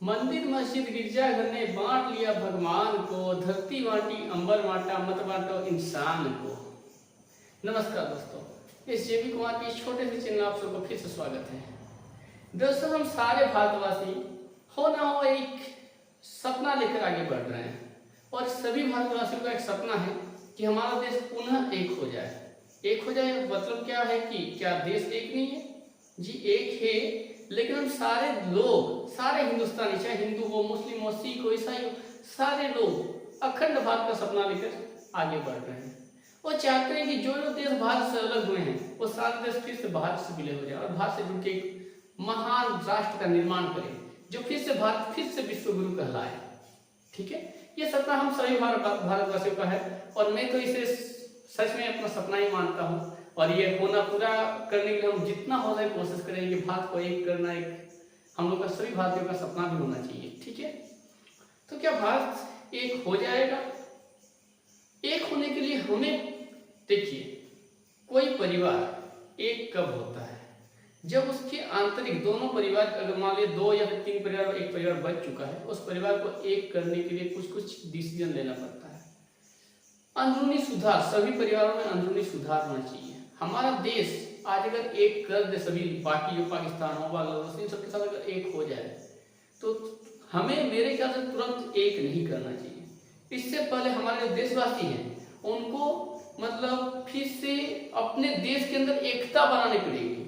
मंदिर मस्जिद गिरजाघर ने बांट लिया भगवान को, धरती बांटी अंबर बांटा, मत बांटो इंसान को। नमस्कार दोस्तों, इस जेबी कुमार के इस छोटे से चैनल आप सबको फिर से स्वागत है। दोस्तों, हम सारे भारतवासी हो ना हो एक सपना लेकर आगे बढ़ रहे हैं और सभी भारतवासियों का एक सपना है कि हमारा देश पुनः एक हो जाए। एक हो जाए मतलब क्या है कि क्या देश एक नहीं है? जी एक है, लेकिन हम सारे लोग, सारे हिंदुस्तानी, चाहे हिंदू हो, मुस्लिम हो, सिख हो, ईसाई हो, सारे लोग अखंड भारत का सपना लेकर आगे बढ़ रहे हैं। वो चाहते हैं कि जो जो देश भारत से अलग हुए हैं वो सारे देश फिर से भारत से विलय हो जाए और भारत से जुड़ के एक महान राष्ट्र का निर्माण करें, जो फिर से भारत फिर से विश्व गुरु कहलाए। ठीक है, ये सपना हम सभी भारतवासियों का है और मैं तो इसे सच में अपना सपना ही मानता हूँ और ये होना पूरा करने के लिए हम जितना हो जाए कोशिश करेंगे। भारत को एक करना एक हम लोग का, सभी भारतीयों का सपना भी होना चाहिए। ठीक है, तो क्या भारत एक हो जाएगा? एक होने के लिए हमें देखिए, कोई परिवार एक कब होता है? जब उसके आंतरिक दोनों परिवार, अगर मान लीजिए 2 या 3 परिवार, एक परिवार बच चुका है, उस परिवार को एक करने के लिए कुछ कुछ डिसीजन लेना पड़ता है। अंदरूनी सुधार, सभी परिवारों में अंदरूनी सुधार होना चाहिए। हमारा देश आज अगर एक कर दे, सभी बाकी जो पाकिस्तान हो, बांग्लादेश, इन सबके साथ अगर एक हो जाए तो हमें मेरे ख्याल से तुरंत एक नहीं करना चाहिए। इससे पहले हमारे जो देशवासी हैं उनको मतलब फिर से अपने देश के अंदर एकता बनानी पड़ेगी।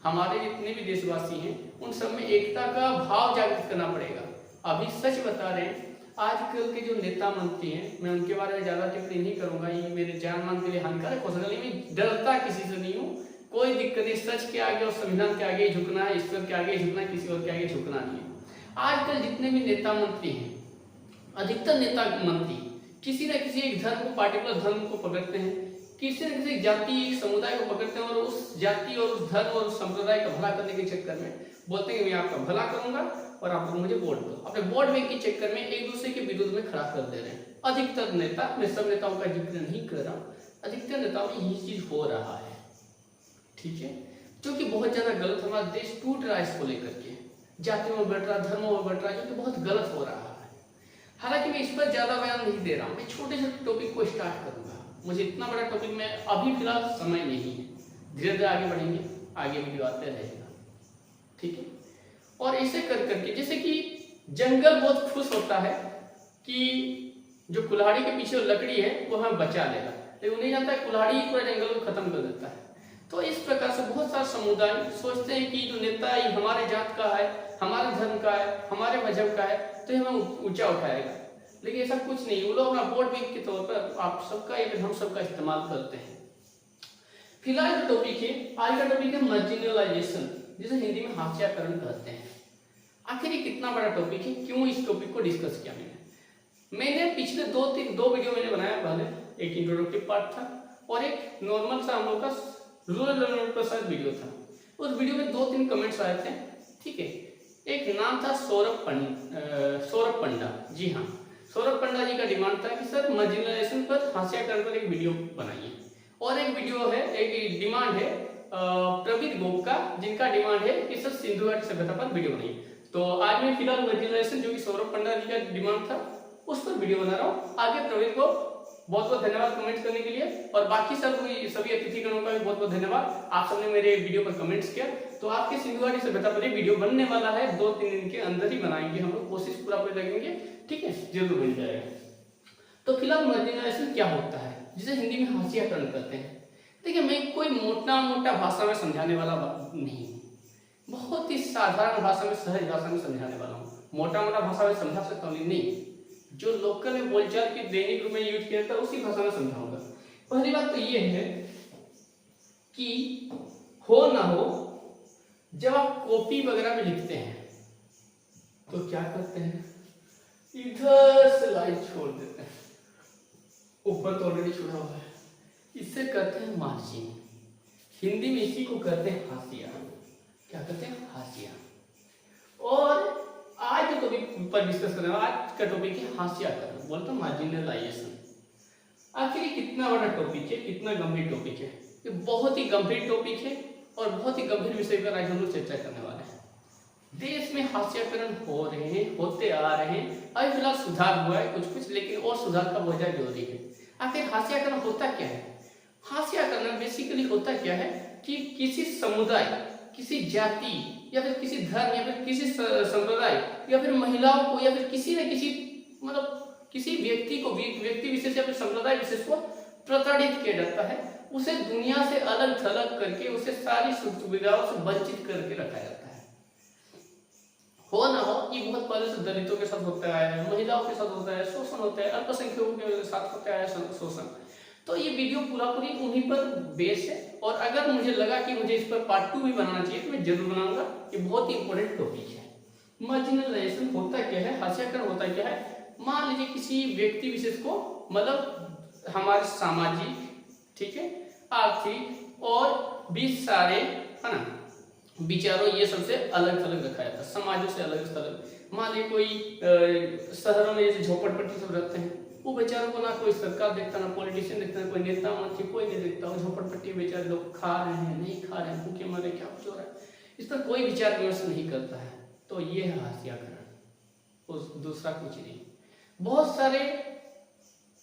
हमारे जितने भी देशवासी हैं उन सब में एकता का भाव जागृत करना पड़ेगा। अभी सच बता रहे हैं, आजकल के जो नेता मंत्री हैं, मैं उनके बारे में ज्यादा टिप्पणी नहीं करूंगा, ये मेरे जान मान के लिए हानिकारक हो सकता है, लेकिन मैं डरता किसी से नहीं हूँ। कोई दिक्कत नहीं, सच के आगे और संविधान के आगे झुकना है, ईश्वर के आगे झुकना, किसी और के आगे झुकना नहीं है। आजकल जितने भी नेता मंत्री हैं, अधिकतर नेता मंत्री किसी न किसी एक धर्म को, पार्टिकुलर धर्म को पकड़ते हैं, किसी न किसी जाति, एक समुदाय को पकड़ते हैं और उस जाति और उस धर्म और उस संप्रदाय का भला करने के चक्कर में बोलते हैं मैं आपका भला करूंगा और आप लोग मुझे वोट दो। अपने वोट बैंक के चक्कर में एक दूसरे के विरोध में खड़ा कर दे रहे हैं अधिकतर नेता। मैं सब नेताओं का जिक्र नहीं कर रहा हूँ, अधिकतर नेताओं में यही चीज हो रहा है। ठीक है, जो कि बहुत ज्यादा गलत। हमारा देश टूट रहा है इसको लेकर के, जातियों में बढ़ रहा, धर्मों में बढ़ रहा है, जो कि बहुत गलत हो रहा है। हालांकि मैं इस पर ज्यादा बयान नहीं दे रहा हूँ, मैं छोटे छोटे टॉपिक को स्टार्ट करूंगा। मुझे इतना बड़ा टॉपिक में अभी फिलहाल समय नहीं है, धीरे धीरे आगे बढ़ेंगे, आगे वीडियो आते रहेगा। ठीक है, और ऐसे कर करके जैसे कि जंगल बहुत खुश होता है कि जो कुल्हाड़ी के पीछे लकड़ी है वो हमें बचा लेगा, लेकिन नहीं जानता है कुल्हाड़ी ही पूरा जंगल को खत्म कर देता है। तो इस प्रकार से बहुत सारे समुदाय सोचते हैं कि जो नेता हमारे जात का है, हमारे धर्म का है, हमारे मजहब का है, तो हमें ऊंचा उठाएगा, लेकिन ऐसा कुछ नहीं। वो लोग अपना वोट बैंक के तौर पर आप सबका या हम सबका इस्तेमाल करते हैं। फिलहाल जो टॉपिक है, आज का टॉपिक है मार्जिनलाइजेशन, जिसे हिंदी में हाशियाकरण कहते हैं। आखिर ये कितना बड़ा टॉपिक है, क्यों इस टॉपिक को डिस्कस किया मैंने पिछले दो वीडियो मैंने बनाया। पहले एक इंट्रोडक्टिव पार्ट था और एक नॉर्मल सा हम लोग का रूरल डेवलपमेंट पर शायद वीडियो था। उस वीडियो में 2-3 कमेंट्स आए थे। ठीक है, एक नाम था सौरभ पंडा। जी हाँ, सौरभ पंडा जी का डिमांड था कि सर मार्जिनलाइजेशन पर, हाशियाकरण पर एक वीडियो बनाइए। और एक वीडियो है, एक डिमांड है प्रवीण गोप का, जिनका डिमांड है कि सर सिंधु घाटी सभ्यता पर वीडियो बनाइए। तो आज मैं फिलहाल मार्जिनलाइजेशन, जो कि सौरभ पंडा जी का डिमांड था, उस पर वीडियो बना रहा हूँ। आगे प्रवीण को बहुत बहुत धन्यवाद कमेंट करने के लिए, और बाकी सभी अतिथिगणों का भी बहुत बहुत धन्यवाद। आप सबने मेरे वीडियो पर कमेंट्स किया, तो आपके सिंधु घाटी सभ्यता पर वीडियो बनने वाला है। 2-3 दिन के अंदर ही बनाएंगे हम लोग, कोशिश पूरा कर लगेंगे। ठीक है, जरूर बन जाएगा। तो फिलहाल मार्जिनलाइजेशन क्या होता है, जिसे हिंदी में हाशियाकरण कहते हैं। देखिए, मैं कोई मोटा भाषा में समझाने वाला नहीं, बहुत ही साधारण भाषा में, सहज भाषा में समझाने वाला हूँ। मोटा भाषा में समझा सकता हूँ नहीं, जो लोकल में बोलचाल की दैनिक रूप में यूज किया जाता है उसी भाषा में समझाऊंगा। पहली बात तो ये है कि हो ना हो, जब आप कॉपी वगैरह में लिखते हैं तो क्या करते हैं, इधर से लाइन छोड़ देते हैं, ऊपर तो ऑलरेडी छुड़ा हुआ है, इससे कहते हैं मार्जिन। हिंदी में इसी को कहते हैं हाशिया। क्या कहते हैं, हाशिया। और आज जो टॉपिक पर डिस्कस करने वाला, आज का टॉपिक है हाशियाकरण, बोलता मार्जिनलाइजेशन। आखिर ये कितना बड़ा टॉपिक है, कितना गंभीर टॉपिक है। ये बहुत ही गंभीर टॉपिक है और बहुत ही गंभीर विषय पर आज हम लोग चर्चा करने वाले हैं। देश में हास्यकरण हो रहे हैं, होते आ रहे हैं। अभी फिलहाल सुधार हुआ है कुछ कुछ, लेकिन और सुधार का बहुत जरूरी है। आखिर हास्यकरण होता क्या है? हास्यकरण बेसिकली होता क्या है कि किसी समुदाय, किसी जाति या फिर किसी धर्म या फिर किसी संप्रदाय या फिर महिलाओं को या फिर किसी न किसी मतलब किसी व्यक्ति को, व्यक्ति विशेष या फिर संप्रदाय विशेष को प्रताड़ित किया जाता है, उसे दुनिया से अलग थलग करके उसे सारी सुख सुविधाओं से वंचित करके रखा जाता है। हो ना हो, ये बहुत पहले से दलितों के साथ होता है, महिलाओं के साथ होता है, शोषण होता है, अल्पसंख्यकों के साथ होता है शोषण। तो ये वीडियो पूरा पूरी उन्हीं पर बेस है, और अगर मुझे लगा कि मुझे इस पर पार्ट 2 भी बनाना चाहिए तो मैं जरूर बनाऊंगा। ये बहुत ही इंपॉर्टेंट टॉपिक है। मार्जिनलाइजेशन होता क्या है, हास्यकरण होता क्या है? मान लीजिए किसी व्यक्ति विशेष को, मतलब हमारे सामाजिक, ठीक है, आर्थिक और भी सारे, है ना, विचारों ये सबसे अलग थलग रखा जाता है, समाजों से अलग थलग। मान लीजिए कोई शहरों में जैसे झोपड़पट्टी सब रहते हैं, वो बेचारों को ना कोई सरकार देखता, ना पॉलिटिशियन देखता, ना कोई नेता मंत्री, कोई नहीं देखता। वो झोपड़पट्टी बेचारे लोग खा रहे हैं, नहीं खा रहे हैं, भूखे मरे, क्या कुछ हो रहा है, इस पर कोई विचार विमर्श नहीं करता है। तो ये है हास्यकरण, उस दूसरा कुछ नहीं। बहुत सारे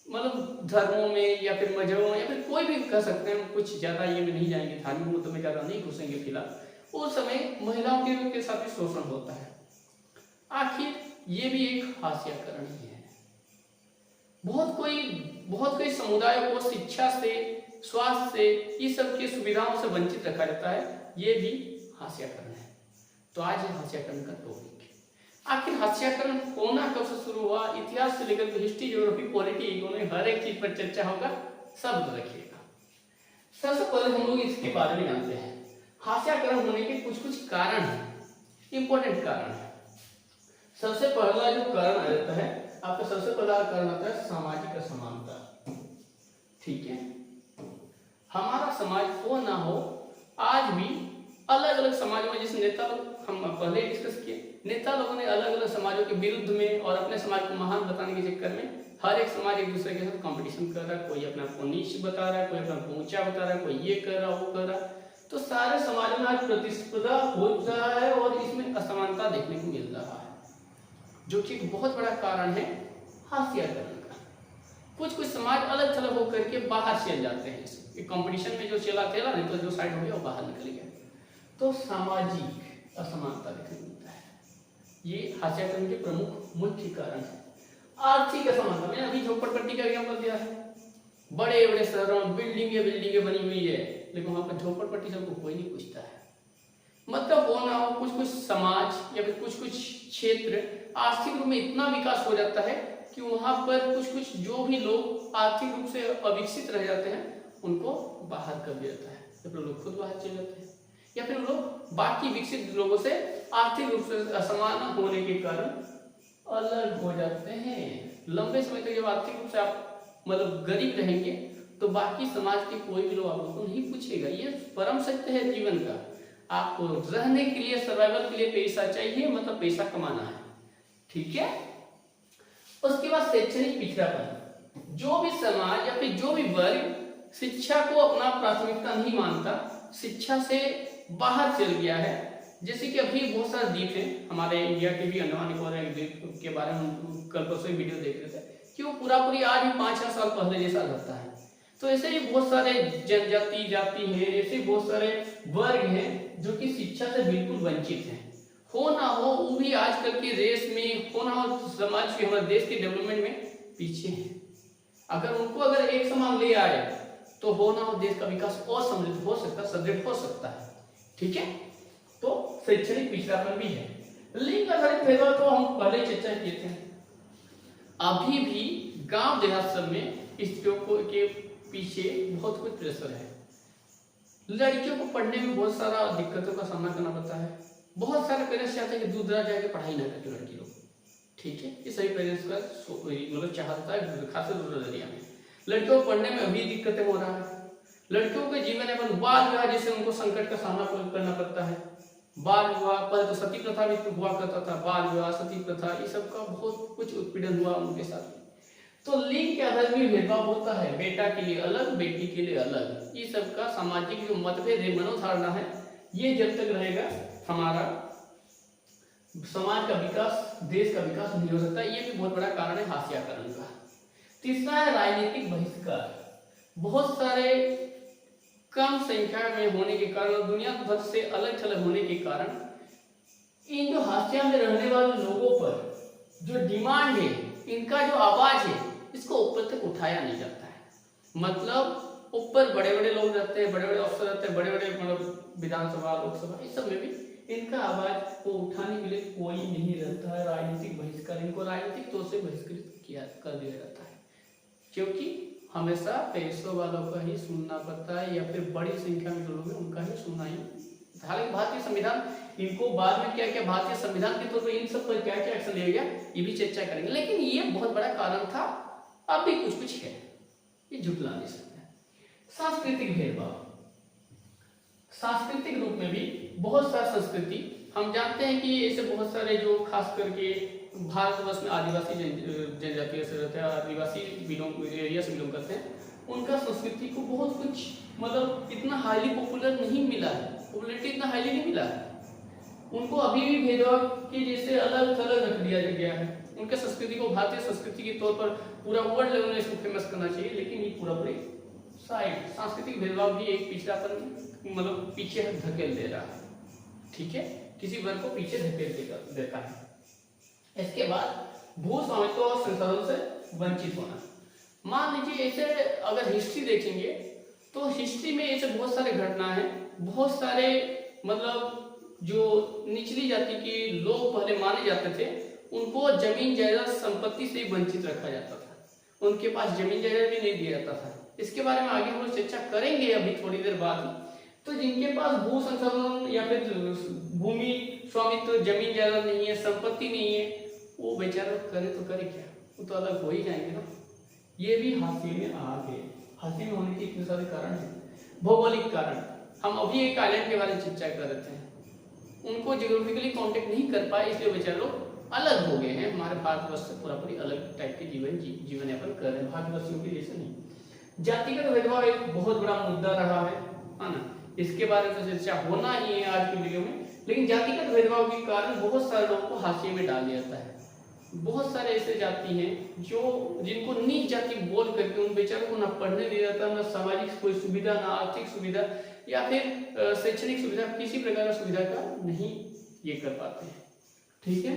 मतलब धर्मों में या फिर मजहबों में या फिर कोई भी कह सकते हैं, कुछ ज्यादा ये में नहीं जाएंगे, धार्मिक मुद्दों में ज्यादा नहीं घुसेंगे फिलहाल। उस समय महिलाओं के साथ भी शोषण होता है। आखिर ये भी एक हास्यकरण ही है। बहुत कोई समुदायों को शिक्षा से, स्वास्थ्य से, इस सब की सुविधाओं से वंचित रखा जाता है, ये भी हास्यकरण है। तो आज है हास्यकरण का टॉपिक। आखिर हास्यकरण होना कब से शुरू हुआ? इतिहास से लेकर हिस्ट्री, ज्योग्राफी, पॉलिटी, इकोनॉमी, हर एक चीज पर चर्चा होगा, सब रखिएगा। सबसे पहले हम लोग इसके बारे में जानते हैं। हास्यकरण होने के कुछ कुछ कारण हैं, इंपॉर्टेंट कारण है। सबसे पहला जो कारण आ जाता है आपका, सबसे पहला कारण आता है सामाजिक असमानता। ठीक है, हमारा समाज हो ना हो, आज भी अलग अलग समाजों में, जैसे नेता लोग हम पहले डिस्कस किए, नेता लोगों ने अलग अलग समाजों के विरुद्ध में और अपने समाज को महान बताने के चक्कर में हर एक समाज एक दूसरे के साथ कंपटीशन कर रहा है। कोई अपने आप को नीच बता रहा है, कोई अपने आप को ऊंचा बता रहा है, कोई ये कर रहा, वो कर रहा। तो सारे समाजों में आज प्रतिस्पर्धा हो रहा है और इसमें असमानता देखने को मिल रहा है, जो कि एक बहुत बड़ा कारण है हास्यकरण का। कुछ कुछ समाज अलग थलग होकर के बाहर चल जाते हैं, इस कंपटीशन में जो चला नहीं तो जो साइड हो गया वो बाहर निकल गया। तो सामाजिक असमानता देखने को मिलता है, ये हास्यकरण के प्रमुख मुख्य कारण है। आर्थिक असमानता, मैंने अभी झोपड़पट्टी का एग्जाम्पल दिया है। बड़े बड़े शहरों में बिल्डिंगे बनी हुई है, लेकिन वहां पर झोपड़पट्टी सबको कोई नहीं पूछता है। मतलब वो ना हो, कुछ कुछ समाज या फिर कुछ कुछ क्षेत्र आर्थिक रूप में इतना विकास हो जाता है कि वहां पर कुछ कुछ जो भी लोग आर्थिक रूप से अविकसित रह जाते हैं, उनको बाहर कर दिया जाता है, या फिर लोग खुद बाहर चले जाते हैं, या फिर लोग बाकी विकसित लोगों से आर्थिक रूप से असमान होने के कारण अलग हो जाते हैं। लंबे समय तक जब आर्थिक रूप से आप मतलब गरीब रहेंगे तो बाकी समाज के कोई भी लोग आप लोगों को नहीं पूछेगा। ये परम सत्य है जीवन का। आपको रहने के लिए, सर्वाइवल के लिए पैसा चाहिए, मतलब पैसा कमाना है, ठीक है। उसके बाद शैक्षणिक पिछड़ापन। जो भी समाज या फिर जो भी वर्ग शिक्षा को अपना प्राथमिकता नहीं मानता, शिक्षा से बाहर चल गया है, जैसे कि अभी बहुत सारे द्वीप हैं हमारे इंडिया के भी, अंडमान निकोबार द्वीप के बारे में कल परसों वीडियो देख रहे थे कि वो पूरा पूरी आज भी 5-6 साल पहले जैसा रहता है। तो ऐसे ही बहुत सारे जनजाति जाति है, ऐसे बहुत सारे वर्ग हैं जो कि शिक्षा से बिल्कुल वंचित हैं। हो ना हो वो भी आजकल की रेस में, हो ना हो समाज के, हमारे देश के डेवलपमेंट में पीछे हैं। अगर उनको अगर एक समान ले आए तो हो ना हो देश का विकास और समृद्ध हो सकता, सुदृढ़ हो सकता है, ठीक है। तो शैक्षणिक पिछड़ापन भी है। लिंग आधारित भेदभाव तो हम पहले चर्चा किए थे। अभी भी गांव देहात सब में स्त्रियों को के पीछे बहुत कुछ प्रेशर है। लड़कियों को पढ़ने में बहुत सारा दिक्कतों का सामना करना पड़ता है। बहुत सारे पेरेंट्स चाहते हैं कि दूर दराज जाके पढ़ाई ना करें लड़की लोग, ठीक है। ये सही पेरेंट्स का मतलब चाहता है, खासकर रूरल एरिया में लड़कियों को पढ़ने में अभी दिक्कतें हो रहा है। लड़कियों के जीवन में बाल विवाह जैसे उनको संकट का सामना करना पड़ता है। बाल विवाह, पहले तो सती प्रथा भी तो हुआ करता था, बाल विवाह, सती प्रथा, ये सब का बहुत कुछ उत्पीड़न हुआ उनके साथ। तो लिंग के आधार में भेदभाव होता है, बेटा के लिए अलग, बेटी के लिए अलग। ये सब का सामाजिक जो मतभेद है, मनोधारणा है, ये जब तक रहेगा हमारा समाज का विकास, देश का विकास नहीं हो सकता। ये भी बहुत बड़ा कारण है हास्याकरण का। तीसरा है राजनीतिक बहिष्कार। बहुत सारे कम संख्या में होने के कारण और दुनिया भर से अलग थलग होने के कारण इन जो हाशिया में रहने वाले लोगों पर जो डिमांड है, इनका जो आवाज है, इसको ऊपर तक उठाया नहीं जाता है। मतलब ऊपर बड़े बड़े लोग रहते हैं, बड़े बड़े अफसर रहते हैं, बड़े बड़े मतलब विधानसभा, लोकसभा, इस सब में भी इनका आवाज को उठाने के लिए कोई नहीं रहता है। राजनीतिक बहिष्कार, इनको राजनीतिक तौर से बहिष्कृत किया कर दिया जाता है, क्योंकि हमेशा पैसों वालों का ही सुनना पड़ता है या फिर बड़ी संख्या में जो लोग हैं उनका ही सुनना ही। हालांकि भारतीय संविधान, इनको बाद में क्या क्या भारतीय संविधान के तौर पर इन सब पर क्या क्या एक्शन लिया गया ये भी चर्चा करेंगे, लेकिन ये बहुत बड़ा कारण था। अब भी कुछ कुछ है, ये झुटला नहीं सकते। सांस्कृतिक भेदभाव, सांस्कृतिक रूप में भी बहुत सारी संस्कृति हम जानते हैं कि ऐसे बहुत सारे जो खास करके भारतवर्ष में आदिवासी जनजातीय से रहते हैं, आदिवासी एरिया से बिलोंग करते हैं, उनका संस्कृति को बहुत कुछ मतलब इतना हाईली पॉपुलर नहीं मिला है, पॉपुलरिटी इतना हाईली नहीं मिला है। उनको अभी भी भेदभाव के जैसे अलग थलग रख दिया गया है। उनके संस्कृति को भारतीय संस्कृति के तौर पर पूरा वर्ल्ड लेवल में इसको फेमस करना चाहिए, लेकिन ये पूरा पूरी साइड सांस्कृतिक भेदभाव भी एक पिछड़ापन मतलब पीछे धकेल दे रहा है। ठीक है, किसी वर्ग को पीछे धकेल देता है। इसके बाद भू स्वामित्व और संसाधनों से वंचित होना। मान लीजिए ऐसे अगर हिस्ट्री देखेंगे तो हिस्ट्री में ऐसे बहुत सारे घटना है, बहुत सारे मतलब जो निचली जाति के लोग पहले माने जाते थे, उनको जमीन जायदाद संपत्ति से वंचित रखा जाता था, उनके पास जमीन जायदाद भी नहीं दिया जाता था। इसके बारे में आगे हम लोग चर्चा करेंगे अभी थोड़ी देर बाद। तो जिनके पास भू संसाधन या फिर भूमि स्वामित्व, जमीन जायदाद नहीं है, संपत्ति नहीं है, वो बेचारा करे तो करे क्या, वो तो अलग हो ही जाएंगे ना। ये भी हाशिए में आ गए। हाशिए में होने के इतने सारे कारण हैं। भौगोलिक कारण, हम अभी एक आइलैंड के बारे में चर्चा कर रहे थे, उनको जियोग्राफिकली कांटेक्ट नहीं कर पाए, इसलिए बेचारे लोग अलग हो गए हैं। हमारे भारतवर्ष से पूरा पूरी अलग टाइप के जीवन यापन कर रहे हैं, भारतवर्षियों के जैसे नहीं। जातिगत भेदभाव एक बहुत बड़ा मुद्दा रहा है ना, इसके बारे में तो चर्चा होना ही है आज की वीडियो में। लेकिन जातिगत भेदभाव के कारण बहुत सारे लोगों को हाशिए में डाल दिया जाता है। बहुत सारे ऐसे जाति हैं जो जिनको नीच जाति बोल करके उन बेचारों को ना पढ़ने दिया जाता, ना सामाजिक कोई सुविधा, ना आर्थिक सुविधा या फिर शैक्षणिक सुविधा, किसी प्रकार का सुविधा का नहीं ये कर पाते हैं। ठीक है,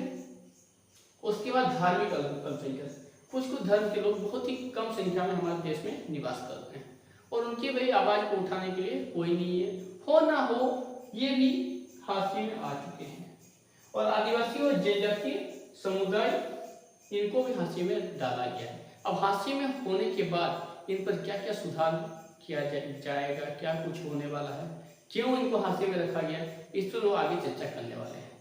उसके बाद धार्मिक अल्पसंख्यक, कुछ कुछ धर्म के लोग बहुत ही कम संख्या में हमारे देश में निवास करते हैं और उनके भाई आवाज को उठाने के लिए कोई नहीं है, हो ना हो ये भी हाशिए में आ चुके हैं। और आदिवासी और जनजातीय समुदाय, इनको भी हाशिए में डाला गया है। अब हाशिए में होने के बाद इन पर क्या क्या सुधार किया जाएगा, क्या कुछ होने वाला है, क्यों इनको हाशिए में रखा गया, इस पर लोग आगे चर्चा करने वाले हैं।